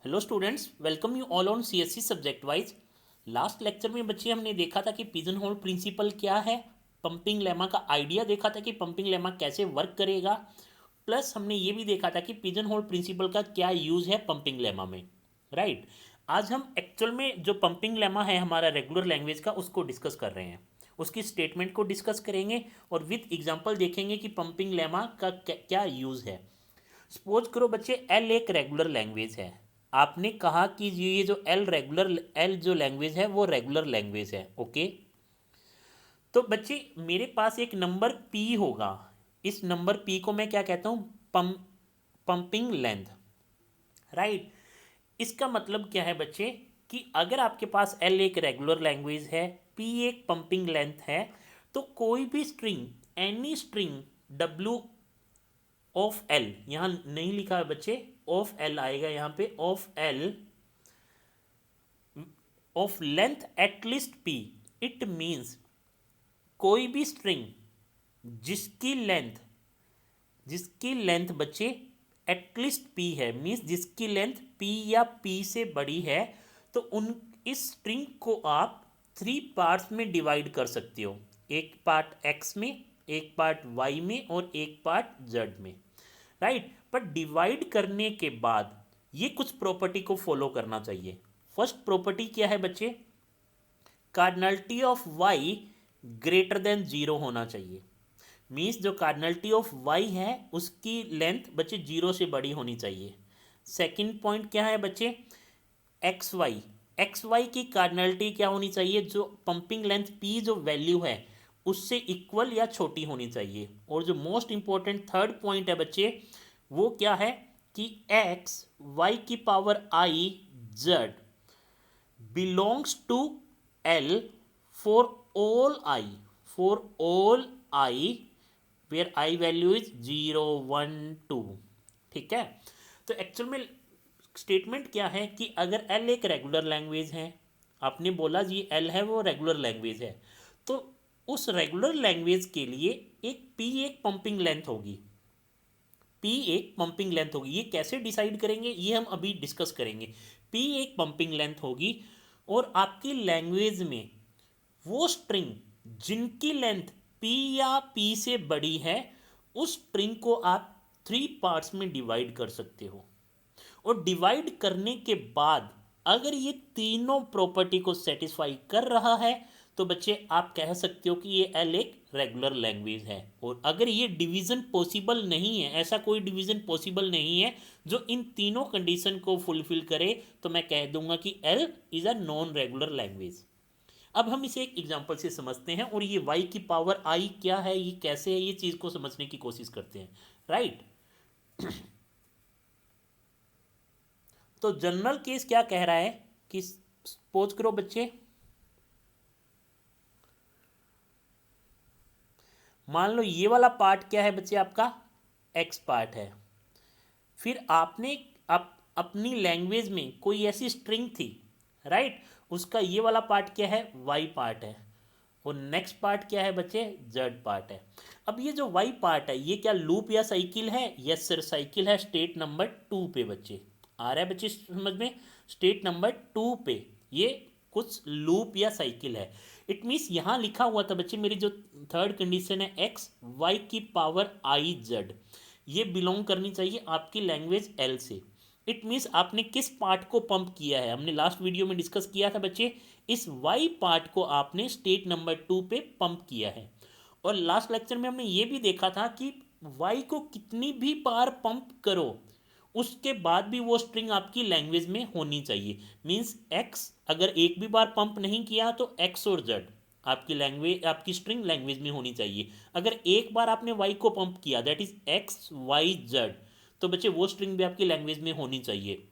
Hello students, welcome you all on CSC subject wise. Last lecture में बच्चे हमने देखा था कि पिजन होल प्रिंसिपल क्या है, पंपिंग लेमा का आइडिया देखा था कि पंपिंग लेमा कैसे वर्क करेगा, प्लस हमने ये भी देखा था कि पिजन होल प्रिंसिपल का क्या यूज़ है पंपिंग लेमा में। राइट। आज हम एक्चुअल में जो पंपिंग लेमा है हमारा रेगुलर लैंग्वेज का, उसको डिस्कस कर रहे हैं। उसकी स्टेटमेंट को डिस्कस करेंगे और विथ एग्जांपल देखेंगे कि पंपिंग लेमा का क्या यूज़ है। सपोज करो बच्चे, एल एक रेगुलर लैंग्वेज है। आपने कहा कि ये जो एल जो लैंग्वेज है वो रेगुलर लैंग्वेज है। ओके, तो बच्चे मेरे पास एक नंबर पी होगा। इस नंबर पी को मैं क्या कहता हूँ? Pumping length. राइट। इसका मतलब क्या है बच्चे कि अगर आपके पास एल एक रेगुलर लैंग्वेज है, पी एक पंपिंग लेंथ है, तो कोई भी string, any string W of L, यहाँ नहीं लिखा है बच्चे, ऑफ एल आएगा यहाँ पे, of L of length at least P. It means कोई भी स्ट्रिंग जिसकी लेंथ बच्चे एटलीस्ट पी है, मीन्स जिसकी लेंथ पी या पी से बड़ी है, तो उन इस स्ट्रिंग को आप थ्री पार्ट्स में डिवाइड कर सकते हो। एक पार्ट एक्स में, एक पार्ट वाई में और एक पार्ट जेड में। राइट। पर डिवाइड करने के बाद ये कुछ प्रॉपर्टी को फॉलो करना चाहिए। फर्स्ट प्रॉपर्टी क्या है बच्चे? Cardinality of Y greater than zero होना चाहिए। मीन्स जो कार्डिनलिटी ऑफ वाई है उसकी लेंथ बच्चे जीरो से बड़ी होनी चाहिए। सेकंड पॉइंट क्या है बच्चे? एक्स वाई की कार्डिनलिटी क्या होनी चाहिए? जो पंपिंग लेंथ पी जो वैल्यू है उससे इक्वल या छोटी होनी चाहिए। और जो मोस्ट इंपॉर्टेंट थर्ड पॉइंट है बच्चे, वो क्या है कि एक्स वाई की power I Z belongs to L for for all I where I value is 0 1 2। ठीक है। तो एक्चुअल में स्टेटमेंट क्या है कि अगर L एक रेगुलर लैंग्वेज है, आपने बोला जी L है वो रेगुलर लैंग्वेज है, तो उस रेगुलर लैंग्वेज के लिए एक P एक पंपिंग लेंथ होगी। पी एक पंपिंग लेंथ होगी। ये कैसे डिसाइड करेंगे ये हम अभी डिस्कस करेंगे। पी एक पंपिंग लेंथ होगी और आपकी लैंग्वेज में वो स्ट्रिंग जिनकी लेंथ पी या पी से बड़ी है, उस स्ट्रिंग को आप थ्री पार्ट्स में डिवाइड कर सकते हो। और डिवाइड करने के बाद अगर ये तीनों प्रॉपर्टी को सेटिस्फाई कर रहा है तो बच्चे आप कह सकते हो कि ये एल एक रेगुलर लैंग्वेज है। और अगर ये डिवीज़न पॉसिबल नहीं है, ऐसा कोई डिवीज़न पॉसिबल नहीं है जो इन तीनों कंडीशन को फुलफिल करे, तो मैं कह दूंगा कि L is a non regular language. अब हम इसे एक एग्जांपल से समझते हैं और ये y की पावर i क्या है, ये कैसे है, ये चीज़ को समझने की कोशिश करते हैं। राइट। तो जनरल केस क्या कह रहा है कि सपोज करो बच्चे, मान लो ये वाला पार्ट क्या है बच्चे, आपका एक्स पार्ट है। फिर आपने अपनी लैंग्वेज में कोई ऐसी स्ट्रिंग थी, राइट, उसका ये वाला पार्ट क्या है? वाई पार्ट है। और नेक्स्ट पार्ट क्या है बच्चे? जेड पार्ट है। अब ये जो वाई पार्ट है ये क्या लूप या साइकिल है? यस सर, साइकिल है स्टेट नंबर 2 पे बच्चे। आ रहा है बच्चे समझ में? स्टेट नंबर 2 पे ये कुछ लूप या साइकिल है। इट मीन्स यहाँ लिखा हुआ था बच्चे, मेरी जो थर्ड कंडीशन है एक्स वाई की पावर आई जेड, ये बिलोंग करनी चाहिए आपकी लैंग्वेज एल से। इट मीन्स आपने किस पार्ट को पंप किया है? हमने लास्ट वीडियो में डिस्कस किया था बच्चे, इस वाई पार्ट को आपने स्टेट नंबर 2 पे पंप किया है। और लास्ट लेक्चर में हमने ये भी देखा था कि वाई को कितनी भी बार पंप करो उसके बाद भी वो स्ट्रिंग आपकी लैंग्वेज में होनी चाहिए। मीन्स एक्स अगर एक भी बार पंप नहीं किया तो एक्स और जेड आपकी लैंग्वेज, आपकी स्ट्रिंग लैंग्वेज में होनी चाहिए। अगर एक बार आपने वाई को पंप किया, that is X Y Z, तो बच्चे वो स्ट्रिंग भी आपकी लैंग्वेज में होनी चाहिए।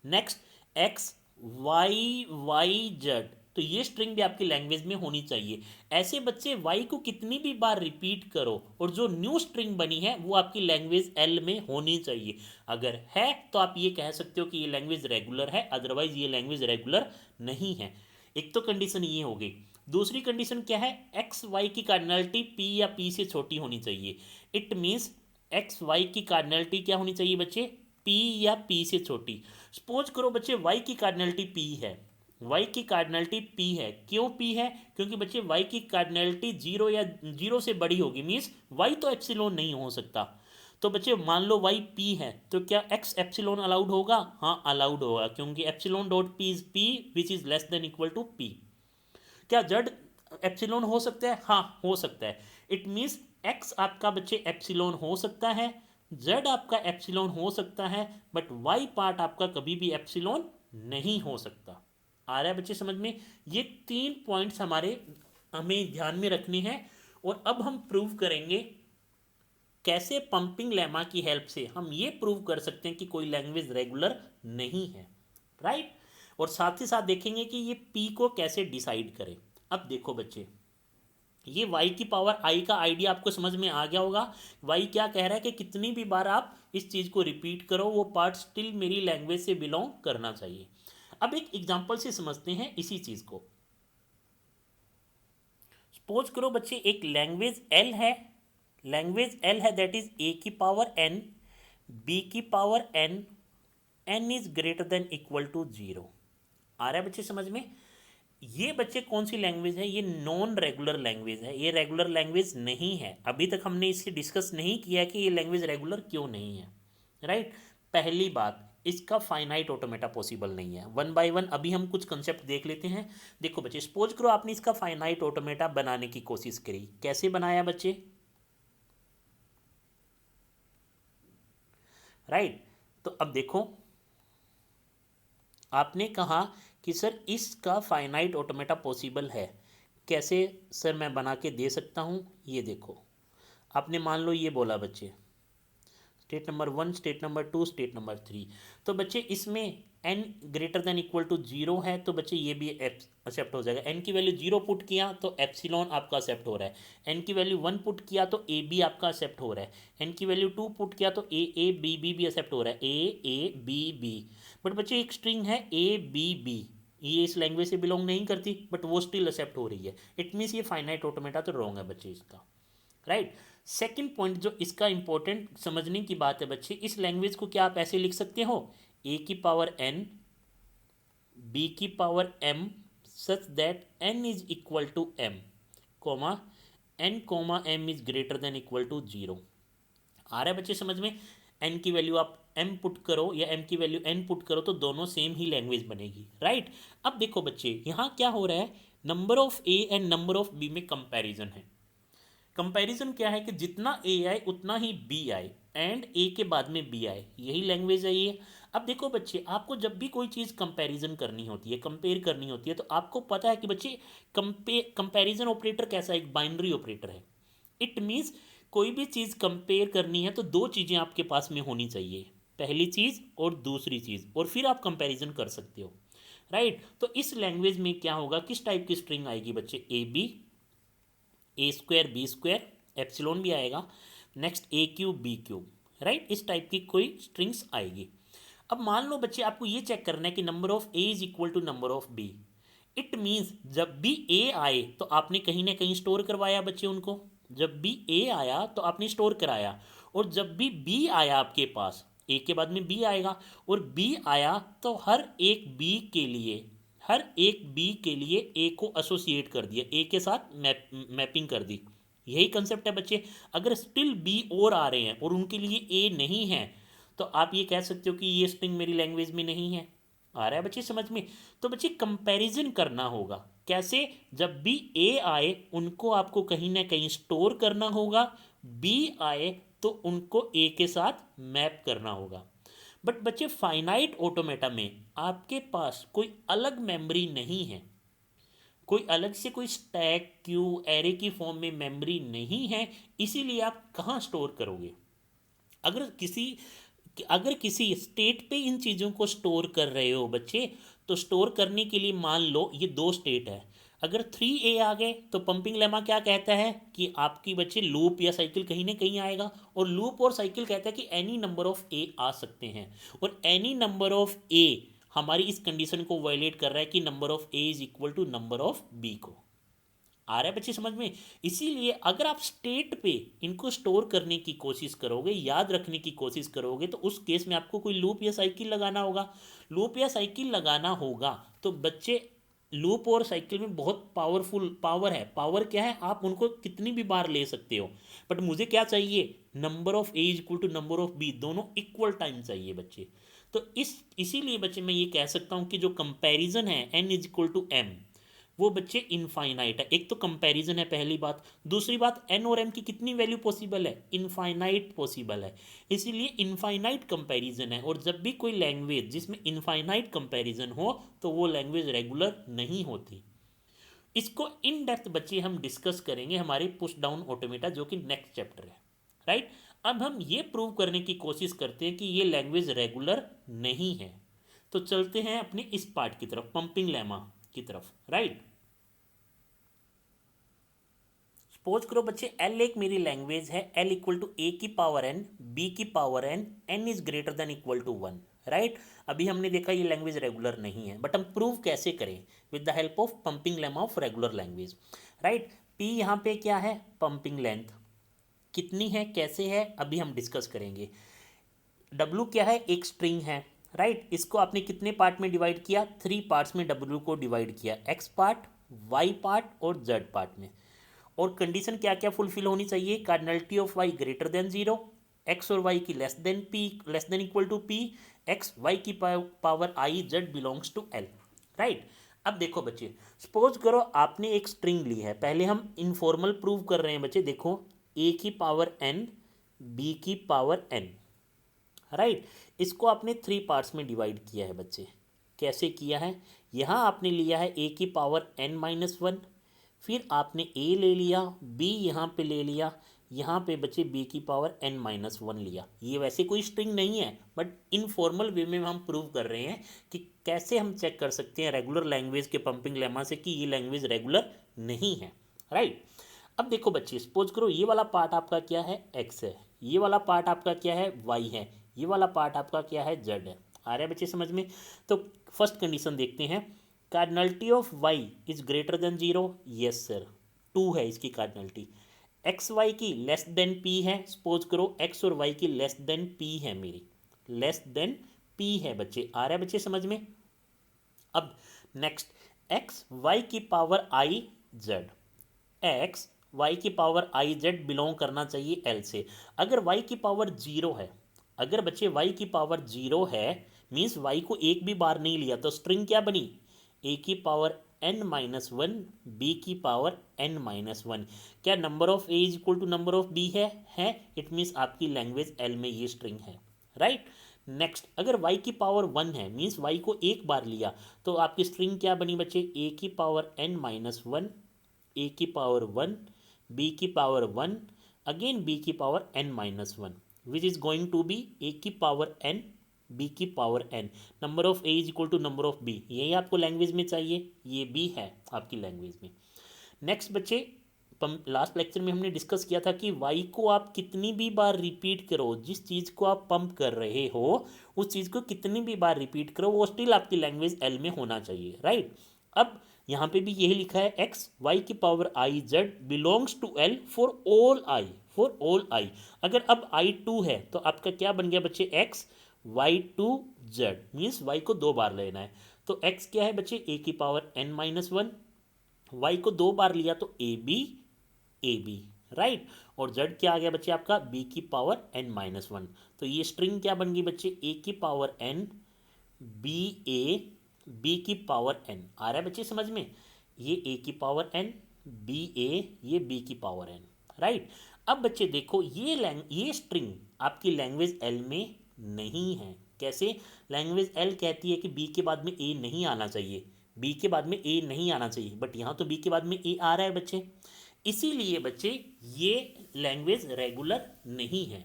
Next X Y Y Z, तो ये स्ट्रिंग भी आपकी लैंग्वेज में होनी चाहिए। ऐसे बच्चे वाई को कितनी भी बार रिपीट करो और जो न्यू स्ट्रिंग बनी है वो आपकी लैंग्वेज एल में होनी चाहिए। अगर है तो आप ये कह सकते हो कि ये लैंग्वेज रेगुलर है, अदरवाइज ये लैंग्वेज रेगुलर नहीं है। एक तो कंडीशन ये हो गई। दूसरी कंडीशन क्या है? एक्स वाई की कार्डिनलिटी पी या पी से छोटी होनी चाहिए। इट मीन्स एक्स वाई की कार्डिनलिटी क्या होनी चाहिए बच्चे? पी या पी से छोटी। सपोज करो बच्चे वाई की कार्डिनलिटी पी है, वाई की कार्डिनलिटी पी है। क्यों पी है? क्योंकि बच्चे वाई की कार्डिनलिटी जीरो या जीरो से बड़ी होगी, मीन्स वाई तो एप्सिलॉन नहीं हो सकता। तो बच्चे मान लो वाई पी है, तो क्या एक्स एप्सिलॉन अलाउड होगा? हाँ अलाउड होगा, क्योंकि epsilon dot P is P which is less than equal to P. क्या जेड एप्सिलॉन हो सकता है? हाँ हो सकता है। इट मीन्स एक्स आपका बच्चे एप्सिलॉन हो सकता है, जेड आपका एप्सिलॉन हो सकता है, बट वाई पार्ट आपका कभी भी एप्सिलॉन नहीं हो सकता। आ रहा है बच्चे समझ में? ये 3 पॉइंट्स हमारे हमें ध्यान में रखने हैं। और अब हम प्रूव करेंगे कैसे पंपिंग लेमा की हेल्प से हम ये प्रूव कर सकते हैं कि कोई लैंग्वेज रेगुलर नहीं है, राइट। और साथ ही साथ देखेंगे कि ये पी को कैसे डिसाइड करें। अब देखो बच्चे, ये y की पावर i का आइडिया आपको समझ में आ गया होगा। y क्या कह रहा है कि कितनी भी बार आप इस चीज़ को रिपीट करो वो पार्ट स्टिल मेरी लैंग्वेज से बिलोंग करना चाहिए। अब एक एग्जांपल से समझते हैं इसी चीज़ को। सपोज करो बच्चे एक लैंग्वेज l है, लैंग्वेज l है दैट इज a की पावर n, b की power n, n is greater than equal to 0। आ रहा है बच्चे समझ में? ये बच्चे कौन सी लैंग्वेज है? ये नॉन रेगुलर लैंग्वेज है, ये रेगुलर लैंग्वेज नहीं है। अभी तक हमने इसे डिस्कस नहीं किया कि ये लैंग्वेज रेगुलर क्यों नहीं है, राइट। पहली बात, इसका फाइनाइट ऑटोमेटा पॉसिबल नहीं है। वन बाय वन अभी हम कुछ कंसेप्ट देख लेते हैं। देखो बच्चे, सपोज करो आपने इसका फाइनाइट ऑटोमेटा बनाने की कोशिश करी। कैसे बनाया बच्चे? राइट। तो अब देखो, आपने कहा कि सर इसका फाइनाइट ऑटोमेटा पॉसिबल है। कैसे सर मैं बना के दे सकता हूँ? ये देखो, आपने मान लो ये बोला बच्चे, state number 1, state number 2, state number 3। तो बच्चे इसमें n greater than equal to 0 है, तो बच्चे ये भी एक्सेप्ट हो जाएगा। n की वैल्यू 0 पुट किया तो एप्सिलॉन आपका एक्सेप्ट हो रहा है। n की वैल्यू 1 पुट किया तो ए बी आपका एक्सेप्ट हो रहा है। n की वैल्यू 2 पुट किया तो ए बी बी भी एक्सेप्ट हो रहा है, ए बी बी। बट बच्चे एक स्ट्रिंग है ए बी बी, ये इस लैंग्वेज से बिलोंग नहीं करती, बट वो स्टिल एक्सेप्ट हो रही है। इट मीन्स ये फाइनाइट ऑटोमेटा तो रॉन्ग है बच्चे इसका, राइट। सेकंड पॉइंट जो इसका इंपॉर्टेंट समझने की बात है बच्चे, इस लैंग्वेज को क्या आप ऐसे लिख सकते हो? ए की पावर n, बी की power m such that n is equal to m, comma n comma m is greater than equal to 0। आ रहा है बच्चे समझ में? n की वैल्यू आप m पुट करो या m की वैल्यू n पुट करो तो दोनों सेम ही लैंग्वेज बनेगी, राइट। अब देखो बच्चे, यहाँ क्या हो रहा है, number of a and number of b में कंपैरिजन है। कंपैरिजन क्या है कि जितना ए आए उतना ही बी आए, एंड ए के बाद में बी आए, यही लैंग्वेज है ये। अब देखो बच्चे, आपको जब भी कोई चीज़ कंपैरिजन करनी होती है, कंपेयर करनी होती है, तो आपको पता है कि बच्चे कंपैरिजन ऑपरेटर कैसा, एक बाइनरी ऑपरेटर है। इट मीन्स कोई भी चीज़ कंपेयर करनी है तो दो चीज़ें आपके पास में होनी चाहिए, पहली चीज़ और दूसरी चीज़, और फिर आप कंपैरिजन कर सकते हो, राइट। तो इस लैंग्वेज में क्या होगा, किस टाइप की स्ट्रिंग आएगी बच्चे? A B, A square B square, epsilon भी आएगा, next A cube B cube, right. इस टाइप की कोई स्ट्रिंग्स आएगी। अब मान लो बच्चे, आपको ये चेक करना है कि number of A is equal to number of B. It means जब भी ए आए तो आपने कहीं ना कहीं स्टोर करवाया बच्चे उनको। जब भी ए आया तो आपने स्टोर कराया, और जब भी बी आया आपके पास, ए के बाद में बी आएगा, और बी आया तो हर एक बी के लिए, हर एक बी के लिए ए को एसोसिएट कर दिया, ए के साथ मैपिंग कर दी। यही कंसेप्ट है बच्चे। अगर स्टिल बी और आ रहे हैं और उनके लिए ए नहीं है, तो आप ये कह सकते हो कि ये स्ट्रिंग मेरी लैंग्वेज में नहीं है। आ रहा है बच्चे समझ में? तो बच्चे कंपैरिजन करना होगा। कैसे? जब भी ए आए उनको आपको कहीं ना कहीं स्टोर करना होगा, बी आए तो उनको ए के साथ मैप करना होगा। बट बच्चे फाइनाइट ऑटोमेटा में आपके पास कोई अलग मेमोरी नहीं है, कोई अलग से कोई स्टैक क्यू एरे की फॉर्म में मेमोरी नहीं है, इसीलिए आप कहाँ स्टोर करोगे? अगर किसी अगर किसी स्टेट पे इन चीज़ों को स्टोर कर रहे हो बच्चे, तो स्टोर करने के लिए मान लो ये दो स्टेट है। अगर 3A आ गए तो पंपिंग लेमा क्या कहता है कि आपकी बच्चे लूप या साइकिल कहीं ना कहीं आएगा, और लूप और साइकिल कहता है कि एनी नंबर ऑफ ए आ सकते हैं, और एनी नंबर ऑफ ए हमारी इस कंडीशन को वायलेट कर रहा है कि number of A is equal to number of B को। आ रहा है बच्चे समझ में। इसीलिए अगर आप स्टेट पे इनको स्टोर करने की कोशिश करोगे, याद रखने की कोशिश करोगे, तो उस केस में आपको कोई लूप या साइकिल लगाना होगा। लूप या साइकिल लगाना होगा तो बच्चे लूप और साइकिल में बहुत पावरफुल पावर है। पावर क्या है, आप उनको कितनी भी बार ले सकते हो, बट मुझे क्या चाहिए, number of A equal to number of B, दोनों इक्वल टाइम चाहिए बच्चे। तो इसीलिए बच्चे मैं ये कह सकता हूँ कि जो कंपैरिजन है N is equal to M, वो बच्चे इनफाइनाइट है। एक तो कंपैरिजन है पहली बात, दूसरी बात एन और एम की कितनी वैल्यू पॉसिबल है, इनफाइनाइट पॉसिबल है। इसीलिए इनफाइनाइट कंपैरिजन है, और जब भी कोई लैंग्वेज जिसमें इनफाइनाइट कंपैरिजन हो तो वो लैंग्वेज रेगुलर नहीं होती। इसको इन डेप्थ बच्चे हम डिस्कस करेंगे हमारे पुश डाउन ऑटोमेटा, जो कि नेक्स्ट चैप्टर है, राइट। अब हम ये प्रूव करने की कोशिश करते हैं कि ये लैंग्वेज रेगुलर नहीं है। तो चलते हैं अपने इस पार्ट की तरफ, पंपिंग लेमा की तरफ, राइट। सपोज करो बच्चे एल एक मेरी लैंग्वेज है, एल इक्वल टू ए की पावर एन, बी की power N, N is greater than equal to one, right. अभी हमने देखा ये लैंग्वेज रेगुलर नहीं है, बट हम प्रूव कैसे करें, with the help of pumping lemma of regular language, right. P यहाँ पे क्या है, पंपिंग लेंथ कितनी है, कैसे है, अभी हम डिस्कस करेंगे। डब्लू क्या है, एक स्ट्रिंग है, राइट। इसको आपने कितने पार्ट में डिवाइड किया, 3 पार्ट्स में डब्लू को डिवाइड किया, एक्स पार्ट, वाई पार्ट और जेड पार्ट में। और कंडीशन क्या क्या फुलफिल होनी चाहिए, cardinality of Y greater than zero, X और वाई की less than P, less than equal to P, X Y की power I, Z belongs to L, right. अब देखो बच्चे, सपोज करो आपने एक स्ट्रिंग ली है, पहले हम इनफॉर्मल प्रूव कर रहे हैं बच्चे, देखो ए की पावर एन, बी की पावर एन, राइट। इसको आपने 3 पार्ट्स में डिवाइड किया है बच्चे। कैसे किया है, यहाँ आपने लिया है ए की पावर एन माइनस वन, फिर आपने ए ले लिया, बी यहाँ पे ले लिया, यहाँ पे बच्चे बी की पावर एन माइनस वन लिया। ये वैसे कोई स्ट्रिंग नहीं है, बट इनफॉर्मल वे में हम प्रूव कर रहे हैं कि कैसे हम चेक कर सकते हैं रेगुलर लैंग्वेज के पंपिंग लेमा से कि ये लैंग्वेज रेगुलर नहीं है, राइट। अब देखो बच्चे, सपोज करो ये वाला पार्ट आपका क्या है, एक्स है, ये वाला पार्ट आपका क्या है, वाई है, ये वाला पार्ट आपका क्या है, जेड है। आ रहा है बच्चे समझ में। तो फर्स्ट कंडीशन देखते हैं, cardinality of Y is greater than zero, yes sir, 2 है इसकी कार्डिनलिटी। एक्स वाई की लेस देन पी है, सपोज करो एक्स और वाई की लेस देन पी है, मेरी लेस देन पी है बच्चे। आ रहा है बच्चे समझ में। अब नेक्स्ट, एक्स वाई की power I Z, X Y की पावर आई जेड बिलोंग करना चाहिए एल से। अगर वाई की पावर जीरो है, अगर बच्चे वाई की पावर जीरो है, मीन्स वाई को एक भी बार नहीं लिया, तो स्ट्रिंग क्या बनी, ए की power N minus one, B की पावर एन माइनस वन। क्या number of A is equal to number of B है, इट मीन्स आपकी लैंग्वेज एल में ये स्ट्रिंग है, राइट। नेक्स्ट, अगर y की पावर वन है, मीन्स y को एक बार लिया, तो आपकी स्ट्रिंग क्या बनी बच्चे, a की power n minus one, A की पावर वन, बी की पावर वन, अगेन बी की power n minus one, which is going to be A की पावर n, बी की power n। Number of A is equal to number of B, यही आपको language में चाहिए, ये भी है आपकी लैंग्वेज में। नेक्स्ट बच्चे, लास्ट लेक्चर में हमने डिस्कस किया था कि y को आप कितनी भी बार रिपीट करो, जिस चीज़ को आप पंप कर रहे हो उस चीज़ को कितनी भी बार रिपीट करो, वो स्टिल आपकी लैंग्वेज एल में होना चाहिए, राइट। अब यहाँ पे भी यही लिखा है, एक्स वाई की power I Z belongs to L for all I, for all I. अगर अब आई टू है तो आपका क्या बन गया बच्चे, X Y two Z, means Y को 2 बार लेना है। तो एक्स क्या है बच्चे, ए की power N minus one, Y को 2 बार लिया तो ए बी, राइट। और जेड क्या आ गया बच्चे आपका, बी की पावर एन माइनस वन। तो ये स्ट्रिंग क्या बन गई बच्चे, ए की power N, B A, B की पावर एन। आ रहा है बच्चे समझ में, ये ए की पावर एन, बी ए, ये बी की पावर एन, राइट। अब बच्चे देखो, ये स्ट्रिंग आपकी लैंग्वेज एल में नहीं है। कैसे, लैंग्वेज एल कहती है कि बी के बाद में ए नहीं आना चाहिए, बी के बाद में ए नहीं आना चाहिए, बट यहाँ तो बी के बाद में ए आ रहा है बच्चे। इसीलिए बच्चे ये लैंग्वेज रेगुलर नहीं है।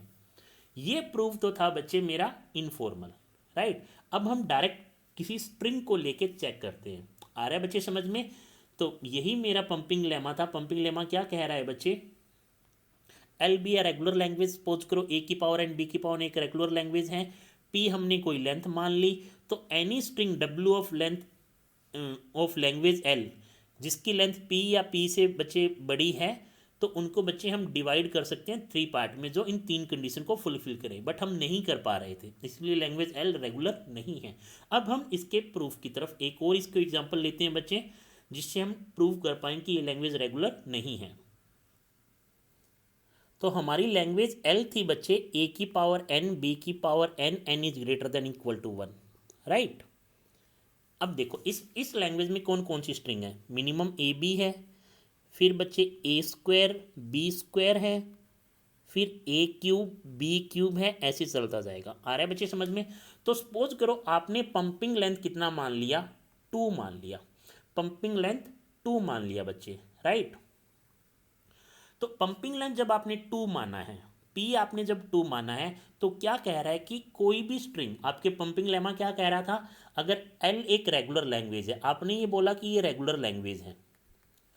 ये प्रूव तो था बच्चे मेरा इनफॉर्मल, राइट। अब हम डायरेक्ट किसी स्ट्रिंग को लेके चेक करते हैं। आ रहा है बच्चे समझ में। तो यही मेरा पंपिंग लेमा था। पंपिंग लेमा क्या कह रहा है बच्चे, एल बी या रेगुलर लैंग्वेज, सपोज करो ए की पावर एंड बी की पावर एक रेगुलर लैंग्वेज है, पी हमने कोई लेंथ मान ली, तो any string W of length of language L जिसकी लेंथ पी या पी से बच्चे बड़ी है तो उनको बच्चे हम डिवाइड कर सकते हैं 3 पार्ट में जो इन 3 कंडीशन को फुलफिल करें, बट हम नहीं कर पा रहे थे, इसलिए लैंग्वेज एल रेगुलर नहीं है। अब हम इसके प्रूफ की तरफ एक और इसको एग्जांपल लेते हैं बच्चे, जिससे हम प्रूव कर पाएँ कि ये लैंग्वेज रेगुलर नहीं है। तो हमारी लैंग्वेज एल थी बच्चे ए की पावर एन, बी की power N, N is greater than equal to 1, right. अब देखो इस लैंग्वेज में कौन कौन सी स्ट्रिंग है, मिनिमम ए बी है, फिर बच्चे ए स्क्वायर बी स्क्वायर है, फिर ए क्यूब बी क्यूब है, ऐसे चलता जाएगा। आ रहा है बच्चे समझ में? तो सपोज करो आपने पंपिंग लेंथ कितना मान लिया, 2 मान लिया, पंपिंग लेंथ 2 मान लिया बच्चे, राइट। तो पंपिंग लेंथ जब आपने 2 माना है, पी आपने जब 2 माना है, तो क्या कह रहा है कि कोई भी स्ट्रिंग, आपके पंपिंग लेमा क्या कह रहा था, अगर एल एक रेगुलर लैंग्वेज है, आपने ये बोला कि ये रेगुलर लैंग्वेज है,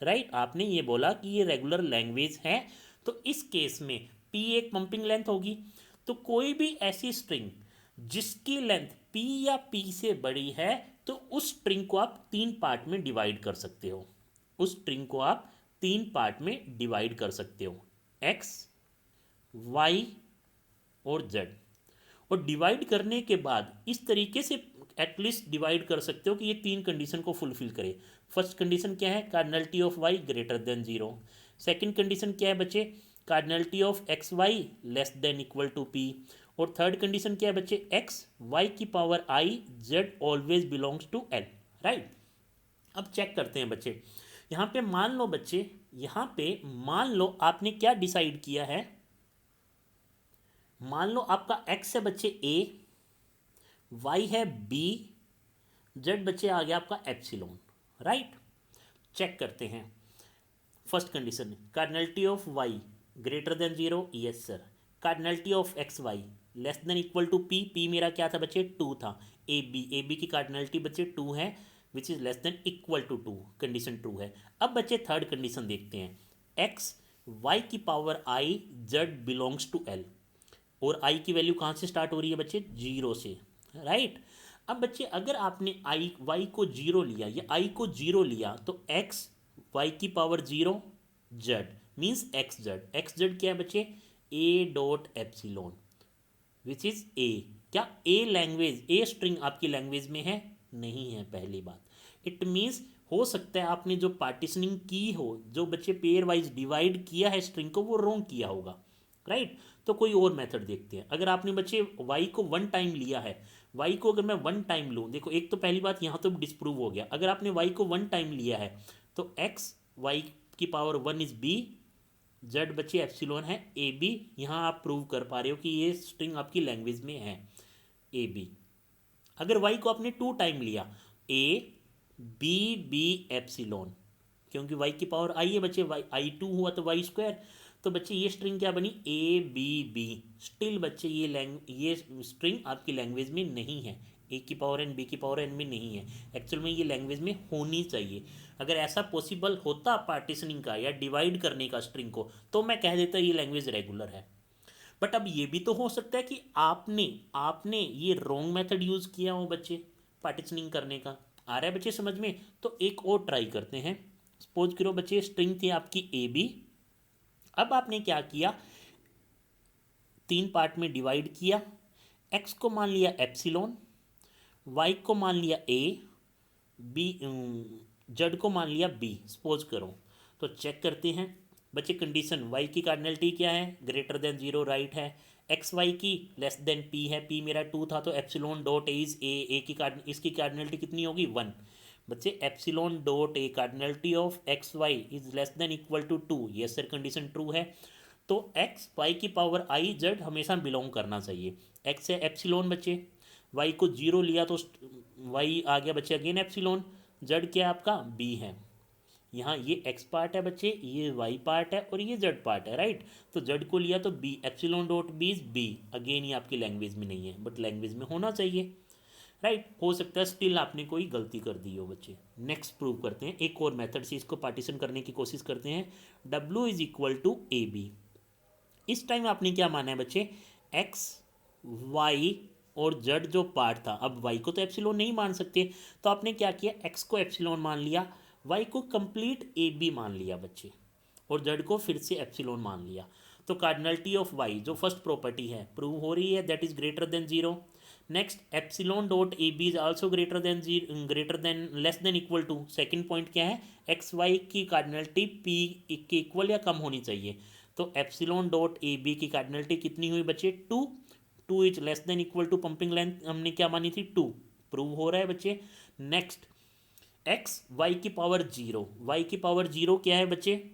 राइट, आपने ये बोला कि ये रेगुलर लैंग्वेज है, तो इस केस में पी एक पंपिंग लेंथ होगी। तो कोई भी ऐसी स्ट्रिंग जिसकी लेंथ पी या पी से बड़ी है, तो उस स्ट्रिंग को आप 3 पार्ट में डिवाइड कर सकते हो, उस स्ट्रिंग को आप 3 पार्ट में डिवाइड कर सकते हो, एक्स वाई और जेड। और डिवाइड करने के बाद इस तरीके से एटलीस्ट डिवाइड कर सकते हो कि ये 3 कंडीशन को फुलफिल करे। फर्स्ट कंडीशन क्या है, cardinality of Y greater than 0। Second condition क्या है बच्चे, cardinality of X Y less than equal to P. और थर्ड कंडीशन क्या है बच्चे, एक्स वाई की power I Z always belongs to L, right. अब चेक करते हैं बच्चे, यहाँ पे मान लो बच्चे, यहाँ पे मान लो आपने क्या डिसाइड किया है, मान लो आपका एक्स है बच्चे ए, वाई है बी, जेड बच्चे आ गया आपका एप्सिलॉन, राइट। चेक करते हैं first condition, cardinality of Y greater than 0, yes sir. Cardinality of X Y less than equal to P, P मेरा क्या था बच्चे 2 था। ए बी की कार्डिनलिटी बच्चे 2 है, which is less than equal to 2, condition true है। अब बच्चे थर्ड कंडीशन देखते हैं, एक्स वाई की power I Z belongs to L, और आई की वैल्यू कहाँ से स्टार्ट हो रही है बच्चे, 0 से, राइट। अब बच्चे अगर आपने आई वाई को 0 लिया या आई को 0 लिया, तो एक्स वाई की power 0 Z means x Z क्या है बच्चे, ए dot epsilon which is a. क्या ए लैंग्वेज, ए स्ट्रिंग आपकी लैंग्वेज में है, नहीं है, पहली बात। इट मीन्स हो सकता है आपने जो पार्टीशनिंग की हो, जो बच्चे पेयर वाइज डिवाइड किया है स्ट्रिंग को, वो रॉन्ग किया होगा, राइट। तो कोई और मेथड देखते हैं। अगर आपने बच्चे वाई को 1 टाइम लिया है, वाई को अगर मैं 1 टाइम लूँ, देखो एक तो पहली बात यहाँ तो डिस्प्रूव हो गया, अगर आपने वाई को 1 टाइम लिया है तो एक्स वाई की पावर 1 इज बी, जेड बच्चे एप्सिलॉन है ए बी। यहाँ आप प्रूव कर पा रहे हो कि ये स्ट्रिंग आपकी लैंग्वेज में है ए बी। अगर वाई को आपने 2 टाइम लिया, ए बी बी एप्सिलॉन, क्योंकि वाई की पावर आई है बच्चे, वाई आई 2 हुआ तो वाई स्क्वायर, तो बच्चे ये स्ट्रिंग क्या बनी, ए बी बी। स्टिल बच्चे ये स्ट्रिंग आपकी लैंग्वेज में नहीं है, ए की पावर एन बी की पावर एन में नहीं है, एक्चुअल में ये लैंग्वेज में होनी चाहिए। अगर ऐसा पॉसिबल होता पार्टीशनिंग का या डिवाइड करने का स्ट्रिंग को, तो मैं कह देता ये लैंग्वेज रेगुलर है। बट अब ये भी तो हो सकता है कि आपने आपने ये रॉन्ग मेथड यूज़ किया हो बच्चे पार्टीशनिंग करने का। आ रहा है बच्चे समझ में? तो एक और ट्राई करते हैं। सपोज करो बच्चे स्ट्रिंग थी आपकी ए बी, अब आपने क्या किया, 3 पार्ट में डिवाइड किया, एक्स को मान लिया एप्सिलॉन, वाई को मान लिया ए, बी जेड को मान लिया बी, सपोज करो। तो चेक करते हैं बच्चे कंडीशन, वाई की कार्डिनलिटी क्या है, ग्रेटर देन 0, राइट है। एक्स वाई की लेस देन पी है, पी मेरा 2 था, तो epsilon dot A is A की इसकी कार्डिनलिटी कितनी होगी 1। बच्चे epsilon dot A cardinality of X Y is less than equal to 2, yes sir, condition true है। तो एक्स वाई की पावर आई जेड हमेशा बिलोंग करना चाहिए, एक्स है एप्सिलॉन बच्चे, वाई को 0 लिया तो वाई आ गया बच्चे अगेन एप्सिलॉन, जेड क्या आपका बी है। यहाँ ये एक्स पार्ट है बच्चे, ये वाई पार्ट है और ये जेड पार्ट है, राइट। तो जेड को लिया तो B, epsilon dot B is B, again ये आपकी लैंग्वेज में नहीं है बट लैंग्वेज में होना चाहिए, राइट। हो सकता है स्टिल आपने कोई गलती कर दी हो बच्चे। नेक्स्ट प्रूव करते हैं, एक और मेथड से इसको पार्टीशन करने की कोशिश करते हैं। W is equal to A B, इस टाइम आपने क्या माना है बच्चे, एक्स वाई और जेड जो पार्ट था, अब वाई को तो एप्सिलॉन नहीं मान सकते, तो आपने क्या किया, एक्स को एप्सिलॉन मान लिया, वाई को कंप्लीट ए बी मान लिया बच्चे, और जेड को फिर से एप्सिलॉन मान लिया, तो कार्डिनलिटी ऑफ वाई जो फर्स्ट प्रॉपर्टी है प्रूव हो रही है, that is greater than zero. Next epsilon dot A B is also greater than greater than less than equal to, second point क्या है, एक्स वाई की कार्डिनलिटी पी के इक्वल या कम होनी चाहिए, तो एप्सिलॉन डॉट ए बी की कार्डिनलिटी कितनी हुई बच्चे, two, two is less than equal to pumping length हमने क्या मानी थी, टू, प्रूव हो रहा है बच्चे। नेक्स्ट एक्स वाई की पावर जीरो, वाई की पावर जीरो क्या है बच्चे,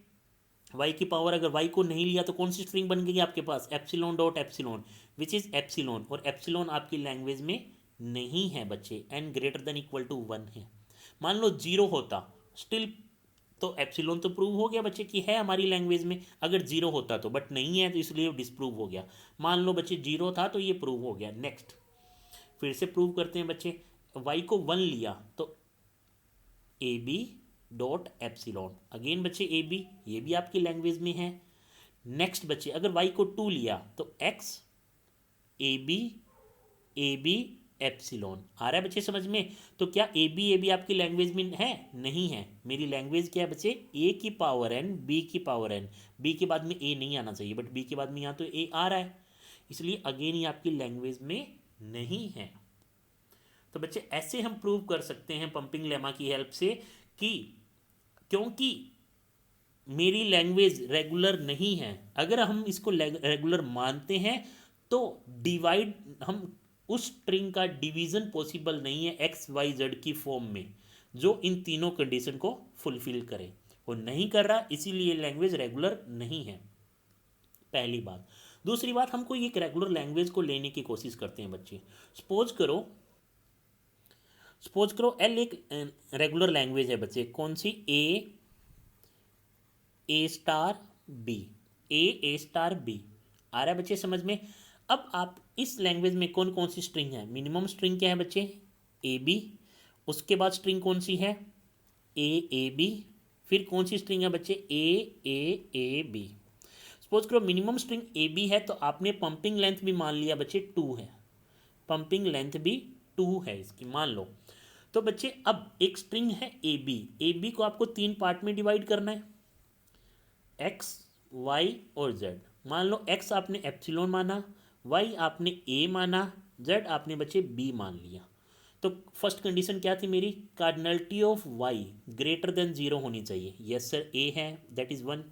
वाई की पावर अगर वाई को नहीं लिया तो कौन सी स्ट्रिंग बन गई आपके पास, epsilon dot epsilon which is epsilon, और एप्सिलॉन आपकी लैंग्वेज में नहीं है बच्चे, N greater than equal to one है। मान लो जीरो होता स्टिल, तो एप्सिलॉन तो प्रूव हो गया बच्चे कि है हमारी लैंग्वेज में, अगर जीरो होता तो, बट नहीं है तो इसलिए डिसप्रूव हो गया। मान लो बच्चे जीरो था तो ये प्रूव हो गया। नेक्स्ट फिर से प्रूव करते हैं बच्चे, वाई को वन लिया तो A B dot epsilon, again बच्चे ए बी, ये भी आपकी लैंग्वेज में है। नेक्स्ट बच्चे अगर वाई को टू लिया तो एक्स ए बी एप्सिलॉन, आ रहा है बच्चे समझ में। तो क्या ए बी आपकी लैंग्वेज में है, नहीं है, मेरी लैंग्वेज क्या है बच्चे, ए की पावर एन बी की पावर एन, बी के बाद में ए नहीं आना चाहिए बट बी के बाद में यहाँ तो ए आ रहा है, इसलिए अगेन ये आपकी लैंग्वेज में नहीं है। तो बच्चे ऐसे हम प्रूव कर सकते हैं पंपिंग लेमा की हेल्प से कि क्योंकि मेरी लैंग्वेज रेगुलर नहीं है, अगर हम इसको रेगुलर मानते हैं तो डिवाइड, हम उस स्ट्रिंग का डिवीजन पॉसिबल नहीं है एक्स वाई जेड की फॉर्म में जो इन तीनों कंडीशन को फुलफिल करे, वो नहीं कर रहा, इसीलिए लैंग्वेज रेगुलर नहीं है, पहली बात। दूसरी बात, हम कोई एक रेगुलर लैंग्वेज को लेने की कोशिश करते हैं बच्चे, सपोज करो एल एक रेगुलर लैंग्वेज है बच्चे, कौन सी, ए स्टार बी, ए स्टार बी, आ रहा है बच्चे समझ में। अब आप इस लैंग्वेज में कौन कौन सी स्ट्रिंग है, मिनिमम स्ट्रिंग क्या है बच्चे, ए बी, उसके बाद स्ट्रिंग कौन सी है, ए बी, फिर कौन सी स्ट्रिंग है बच्चे, ए बी। सपोज करो मिनिमम स्ट्रिंग ए बी है तो आपने पंपिंग लेंथ भी मान लिया बच्चे टू है, पंपिंग लेंथ भी टू है इसकी, मान लो। तो बच्चे अब एक स्ट्रिंग है ए बी को आपको तीन पार्ट में डिवाइड करना है, एक्स वाई और जेड। मान लो एक्स आपने एप्सिलॉन माना, वाई आपने ए माना, जेड आपने बच्चे बी मान लिया। तो फर्स्ट कंडीशन क्या थी मेरी, cardinality of Y greater than zero होनी चाहिए, यस सर ए है, that is one.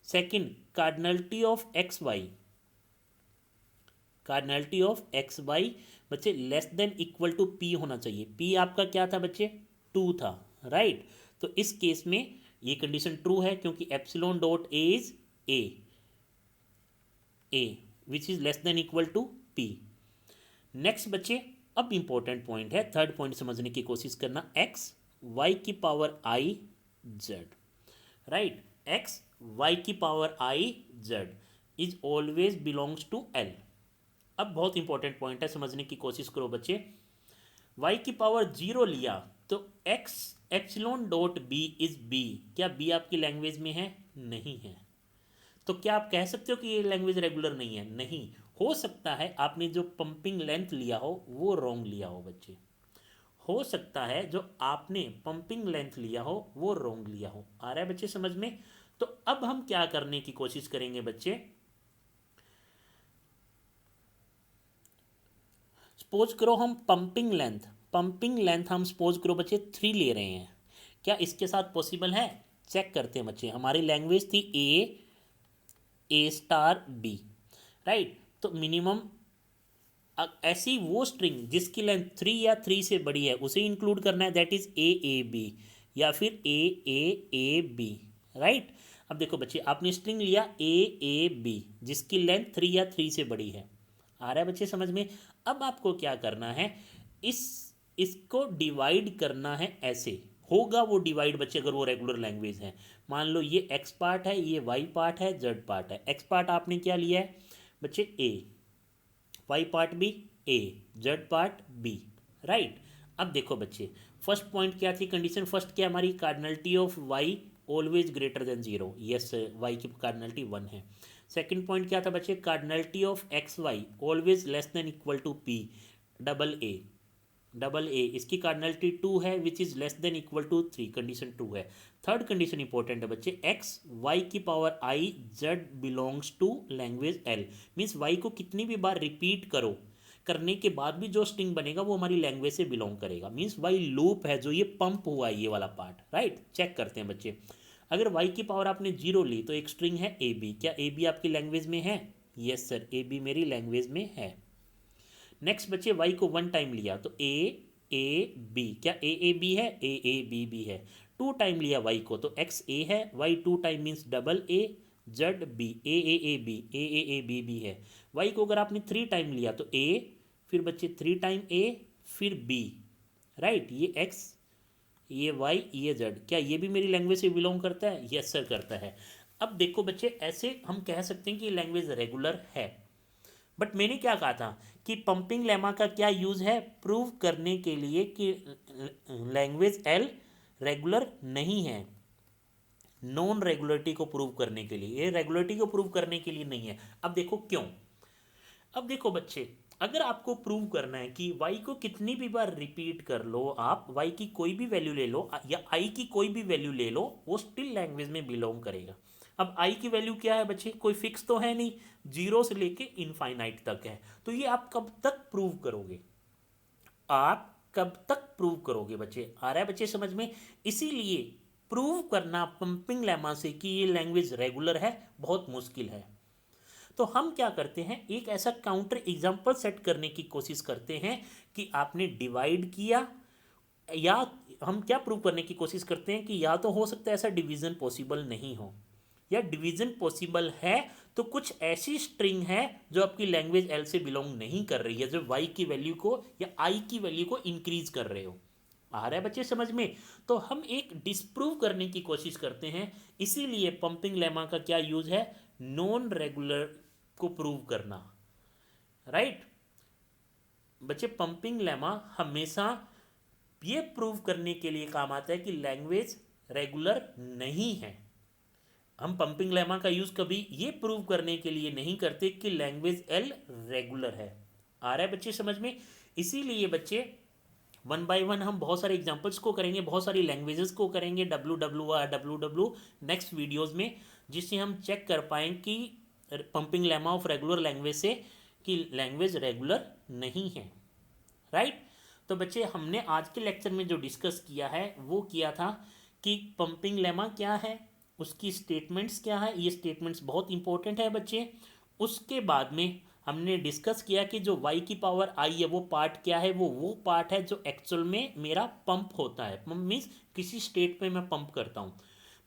Second cardinality of X Y, cardinality of X Y बच्चे less than equal to P होना चाहिए, पी आपका क्या था बच्चे, टू था, राइट। तो इस केस में ये कंडीशन ट्रू है क्योंकि epsilon dot A is A which is less than equal to P. Next बच्चे अब इंपॉर्टेंट पॉइंट है, थर्ड पॉइंट समझने की कोशिश करना, एक्स वाई की power I Z, right, X Y की power I Z is always belongs to L. अब बहुत इंपॉर्टेंट पॉइंट है, समझने की कोशिश करो बच्चे, वाई की पावर जीरो लिया तो X epsilon dot B is B, क्या बी आपकी लैंग्वेज में है, नहीं है। तो क्या आप कह सकते हो कि ये लैंग्वेज रेगुलर नहीं है, नहीं हो सकता है आपने जो पंपिंग लेंथ लिया हो वो रॉन्ग लिया हो बच्चे, हो सकता है जो आपने पंपिंग लेंथ लिया हो वो रॉन्ग लिया हो, आ रहा है बच्चे समझ में। तो अब हम क्या करने की कोशिश करेंगे बच्चे, सपोज करो हम पंपिंग लेंथ हम सपोज करो बच्चे 3 ले रहे हैं, क्या इसके साथ पॉसिबल है, चेक करते हैं बच्चे। हमारी लैंग्वेज थी ए स्टार बी, राइट, तो मिनिमम ऐसी वो स्ट्रिंग जिसकी लेंथ 3 या 3 से बड़ी है उसे इंक्लूड करना है, दैट इज ए बी या फिर ए बी, राइट। अब देखो बच्चे आपने स्ट्रिंग लिया ए बी जिसकी लेंथ 3 या 3 से बड़ी है, आ रहा है बच्चे समझ में। अब आपको क्या करना है, इसको डिवाइड करना है, ऐसे होगा वो डिवाइड बच्चे अगर वो रेगुलर लैंग्वेज है। मान लो ये एक्स पार्ट है, ये वाई पार्ट है, जेड पार्ट है, एक्स पार्ट आपने क्या लिया है बच्चे ए, वाई पार्ट भी ए, जेड पार्ट बी, राइट। अब देखो बच्चे फर्स्ट पॉइंट क्या थी कंडीशन, फर्स्ट क्या हमारी cardinality of Y always greater than zero, yes Y की कार्डिनलिटी 1 है। सेकंड पॉइंट क्या था बच्चे, cardinality of X Y always less than equal to P, double A, double A, इसकी कार्डिनलिटी 2 है which is less than equal to 3, condition 2 है। Third condition important है बच्चे, एक्स वाई की power I Z belongs to language L, means Y को कितनी भी बार repeat करो, करने के बाद भी जो स्ट्रिंग बनेगा वो हमारी लैंग्वेज से बिलोंग करेगा, मीन्स वाई लूप है जो ये पंप हुआ है ये वाला पार्ट, राइट। चेक करते हैं बच्चे, अगर वाई की पावर आपने 0 ली तो एक स्ट्रिंग है ए बी, क्या ए बी आपकी लैंग्वेज में है? यस सर, ए बी मेरी लैंग्वेज में है। नेक्स्ट बच्चे, वाई को 1 टाइम लिया तो ए बी, क्या ए बी है? ए बी है। 2 टाइम लिया वाई को तो एक्स ए है, Y 2 time means double A, Z B, A B, A B है। वाई को अगर आपने 3 टाइम लिया तो ए, फिर बच्चे 3 टाइम ए, फिर बी, राइट। ये एक्स, ये वाई, ये जेड, क्या ये भी मेरी लैंग्वेज से बिलोंग करता है? यस सर करता है। अब देखो बच्चे, ऐसे हम कह सकते हैं कि लैंग्वेज रेगुलर है, बट मैंने क्या कहा था कि पंपिंग लेमा का क्या यूज़ है? प्रूव करने के लिए कि लैंग्वेज एल रेगुलर नहीं है, नॉन रेगुलरिटी को प्रूव करने के लिए, ये रेगुलरिटी को प्रूव करने के लिए नहीं है। अब देखो क्यों। अब देखो बच्चे, अगर आपको प्रूव करना है कि y को कितनी भी बार रिपीट कर लो, आप y की कोई भी वैल्यू ले लो या i की कोई भी वैल्यू ले लो, वो स्टिल लैंग्वेज में बिलोंग करेगा। अब i की वैल्यू क्या है बच्चे? कोई फिक्स तो है नहीं, 0 से लेके इनफाइनाइट तक है। तो ये आप कब तक प्रूव करोगे? आप कब तक प्रूव करोगे बच्चे? आ रहा है बच्चे समझ में? इसीलिए प्रूव करना पंपिंग लेमा से कि ये लैंग्वेज रेगुलर है बहुत मुश्किल है। तो हम क्या करते हैं, एक ऐसा काउंटर एग्जाम्पल सेट करने की कोशिश करते हैं कि आपने डिवाइड किया, या हम क्या प्रूव करने की कोशिश करते हैं कि या तो हो सकता है ऐसा डिवीजन पॉसिबल नहीं हो, या डिवीजन पॉसिबल है तो कुछ ऐसी स्ट्रिंग है जो आपकी लैंग्वेज एल से बिलोंग नहीं कर रही है, जो वाई की वैल्यू को या आई की वैल्यू को इंक्रीज कर रहे हो। आ रहा है बच्चे समझ में? तो हम एक डिस्प्रूव करने की कोशिश करते हैं, इसीलिए पंपिंग लेमा का क्या यूज है? नॉन रेगुलर को प्रूव करना, राइट। बच्चे पंपिंग लेमा हमेशा ये प्रूव करने के लिए काम आता है कि लैंग्वेज रेगुलर नहीं है। हम पंपिंग लेमा का यूज कभी ये प्रूव करने के लिए नहीं करते कि लैंग्वेज एल रेगुलर है। आ रहा है बच्चे समझ में? इसीलिए बच्चे 1 बाय 1 हम बहुत सारे एग्जांपल्स को करेंगे, बहुत सारी लैंग्वेजेस को करेंगे, डब्ल्यू नेक्स्ट वीडियोस में, जिससे हम चेक कर पाएँ कि pumping lemma of regular language से कि लैंग्वेज रेगुलर नहीं है, राइट। तो बच्चे, हमने आज के लेक्चर में जो डिस्कस किया है वो किया था कि पंपिंग लेमा क्या है, उसकी स्टेटमेंट्स क्या है, ये स्टेटमेंट्स बहुत इंपॉर्टेंट है बच्चे। उसके बाद में हमने डिस्कस किया कि जो y की पावर आई है वो पार्ट क्या है, वो पार्ट है जो एक्चुअल में मेरा पंप होता है। पंप मीन्स किसी स्टेट पे मैं पंप करता हूँ,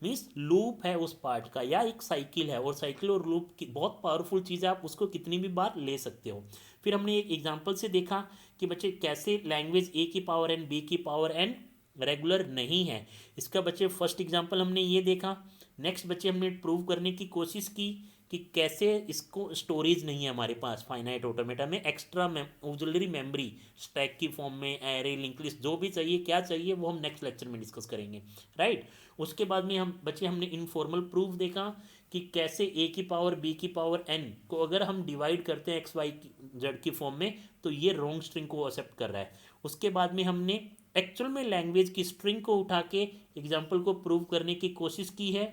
मीन्स लूप है उस पार्ट का, या एक साइकिल है, और साइकिल और लूप की बहुत पावरफुल चीज़ है, आप उसको कितनी भी बार ले सकते हो। फिर हमने एक एग्जांपल से देखा कि बच्चे कैसे लैंग्वेज ए की पावर एन, बी की पावर एन रेगुलर नहीं है। इसका बच्चे फर्स्ट एग्जांपल हमने ये देखा। नेक्स्ट बच्चे हमने प्रूव करने की कोशिश की कि कैसे इसको स्टोरेज नहीं है हमारे पास फाइनाइट ऑटोमेटा में, एक्स्ट्रा ऑक्सिलरी मेमोरी स्टैक की फॉर्म में, एरे, लिंक लिस्ट, जो भी चाहिए, क्या चाहिए, वो हम नेक्स्ट लेक्चर में डिस्कस करेंगे, राइट। उसके बाद में हम बच्चे हमने इनफॉर्मल प्रूफ देखा कि कैसे ए की पावर बी की पावर एन को अगर हम डिवाइड करते हैं एक्स वाई जेड की फॉर्म में तो ये रॉन्ग स्ट्रिंग को एक्सेप्ट कर रहा है। उसके बाद में हमने एक्चुअल में लैंग्वेज की स्ट्रिंग को उठा के एग्जाम्पल को प्रूव करने की कोशिश की है।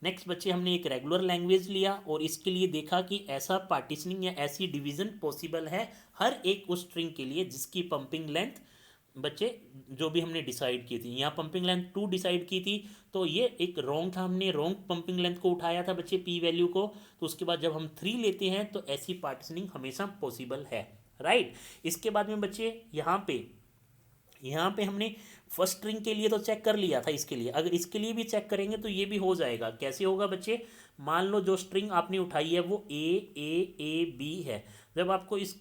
नेक्स्ट बच्चे, हमने एक रेगुलर लैंग्वेज लिया और इसके लिए देखा कि ऐसा पार्टीशनिंग या ऐसी डिवीजन पॉसिबल है हर एक उस स्ट्रिंग के लिए जिसकी पंपिंग लेंथ बच्चे जो भी हमने डिसाइड की थी, यहाँ पंपिंग लेंथ 2 डिसाइड की थी, तो ये एक रॉन्ग था, हमने रॉन्ग पंपिंग लेंथ को उठाया था बच्चे पी वैल्यू को। तो उसके बाद जब हम 3 लेते हैं तो ऐसी पार्टीशनिंग हमेशा पॉसिबल है, राइट। इसके बाद में बच्चे यहाँ पे हमने फर्स्ट स्ट्रिंग के लिए तो चेक कर लिया था, इसके लिए अगर इसके लिए भी चेक करेंगे तो ये भी हो जाएगा। कैसे होगा बच्चे? मान लो जो स्ट्रिंग आपने उठाई है वो ए बी है, जब आपको इस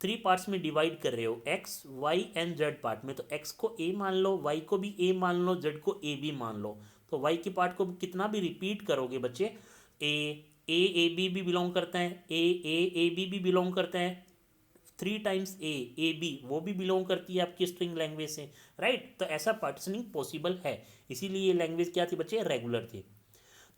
3 पार्ट्स में डिवाइड कर रहे हो, X Y and Z part में, तो एक्स को ए मान लो, वाई को भी ए मान लो, जेड को ए बी मान लो। तो वाई की पार्ट को कितना भी रिपीट करोगे बच्चे, ए बी भी बिलोंग करता है, ए बी भी बिलोंग करता है, 3 टाइम्स ए बी वो भी बिलोंग करती है आपकी स्ट्रिंग लैंग्वेज से, राइट। तो ऐसा पार्टीशनिंग पॉसिबल है, इसीलिए ये लैंग्वेज क्या थी बच्चे? रेगुलर थी।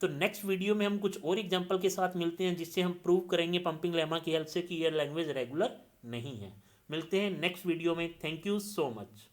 तो नेक्स्ट वीडियो में हम कुछ और एग्जांपल के साथ मिलते हैं जिससे हम प्रूव करेंगे पंपिंग लेमा की हेल्प से कि ये लैंग्वेज रेगुलर नहीं है। मिलते हैं नेक्स्ट वीडियो में। Thank you so much.